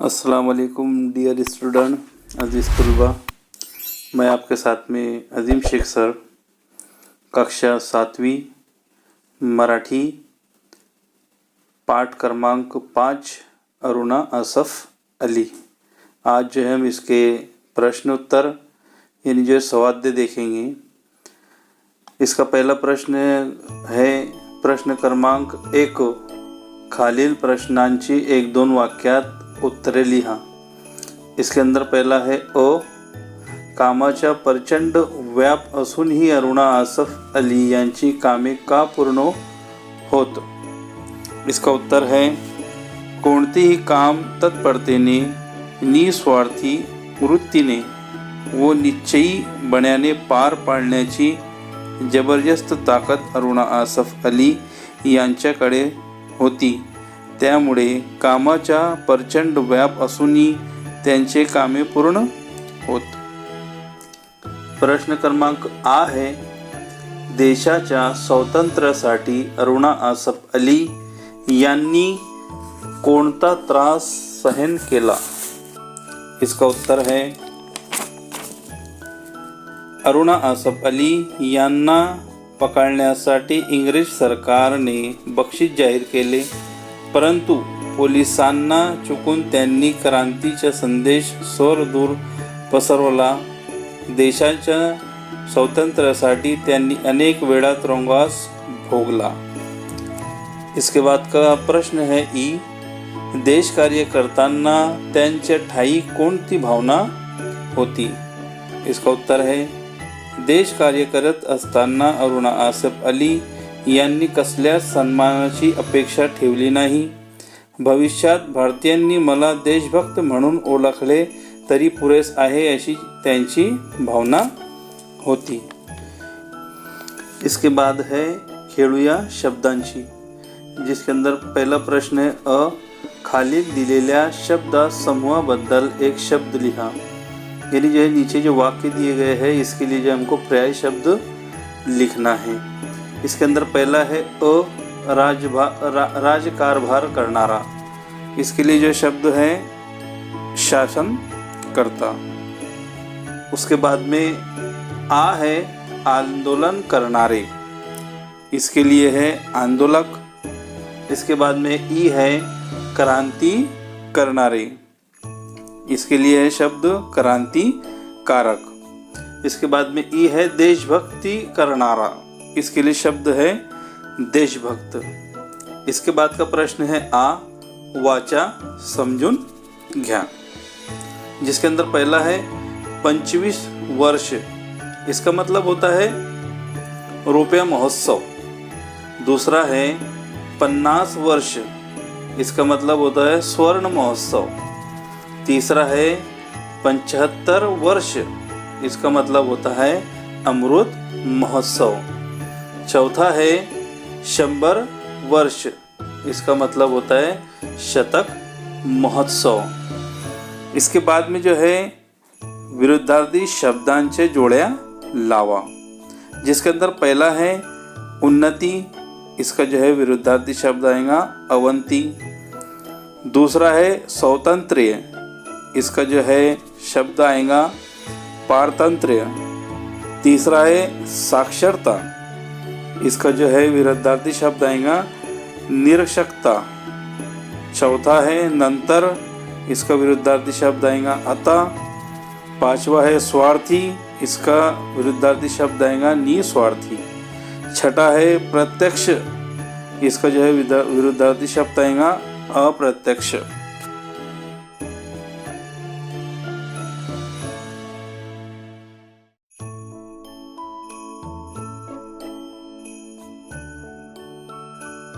अस्सलाम वालेकुम dear student, अजीज़ तलबा। मैं आपके साथ में अजीम शेख सर, कक्षा 7वीं मराठी, पाठ क्रमांक 5, अरुणा असफ अली। आज जो है हम इसके प्रश्न उत्तर यानी जो स्वाध्याय देखेंगे। इसका पहला प्रश्न है प्रश्न क्रमांक 1, खालील प्रश्नांची 1-2 वाक्यात उत्तरे लिहा। इसके अंदर पहला है अ, कामाचा प्रचंड व्याप असूनही अरुणा असफ अली यांची कामे का पूर्ण होत? इसका उत्तर है कोणतेही काम तत्परतेने, निस्वार्थी वृत्तीने व निश्चयी बण्याने पार पाडण्याची जबरदस्त ताकद अरुणा असफ अली यांच्याकडे होती। त्यामुळे कामाचा प्रचंड व्याप असूनही त्यांचे कामे पूर्ण होत। प्रश्न क्रमांक आ है, देशाच्या स्वातंत्र्यासाठी अरुणा असफ अली यांनी कोणता त्रास सहन केला? इसका उत्तर है अरुणा असफ अली यांना पकडण्यासाठी इंग्रज सरकारने बक्षीस जाहीर केले, परंतु पोलिसांना चुकून त्यांनी क्रांतीचा संदेश दूर पसरवला। देशाच्या स्वातंत्र्यासाठी त्यांनी अनेक वेळा तुरुंगवास भोगला। इसके बाद का प्रश्न है ई, देश कार्य करताना त्यांच्या ठाई कोणती भावना होती? इसका उत्तर है देश कार्य करत असताना अरुणा असफ अली यांनी कसल्याच सन्मानाची अपेक्षा ठेवली नाही। भविष्यात भारतीयांनी मला देशभक्त म्हणून ओळखले तरी पुरेस आहे अशी त्यांची भावना होती। इसके बाद है खेळूया शब्दांची, जिसके अंदर पहला प्रश्न है अ, खालील दिलेल्या शब्द समूहाबद्दल एक शब्द लिहा। यानी जो है नीचे जो वाक्य दिए गए हैं इसके लिए जो हमको पर्याय शब्द लिखना है। इसके अंदर पहला है अ, राजकारभार करनारा। इसके लिए जो शब्द है शासन करता। उसके बाद में आ है आंदोलन करनारे, इसके लिए है आंदोलक। इसके बाद में ई है क्रांति करनारे, इसके लिए है शब्द क्रांति कारक। इसके बाद में ई है देशभक्ति करनारा, इसके लिए शब्द है देशभक्त। इसके बाद का प्रश्न है आ, वाचा समजून घ्या, जिसके अंदर पहला है 25 वर्ष। इसका मतलब होता है रुपया महोत्सव। दूसरा है 50 वर्ष, इसका मतलब होता है स्वर्ण महोत्सव। तीसरा है 75 वर्ष, इसका मतलब होता है अमृत महोत्सव। चौथा है 100 वर्ष, इसका मतलब होता है शतक महोत्सव। इसके बाद में जो है विरुद्धार्थी शब्दांचे जोड्या लावा, जिसके अंदर पहला है उन्नति। इसका जो है विरुद्धार्थी शब्द आएगा अवंती। दूसरा है स्वातंत्र्य, इसका जो है शब्द आएगा पारतंत्र्य। तीसरा है साक्षरता, इसका जो है विरुद्धार्थी शब्द आएगा निरक्षरता। चौथा है नंतर, इसका विरुद्धार्थी शब्द आएगा अतः। पांचवा है स्वार्थी, इसका विरुद्धार्थी शब्द आएगा निस्वार्थी। छठा है प्रत्यक्ष, इसका जो है विरुद्धार्थी शब्द आएगा अप्रत्यक्ष।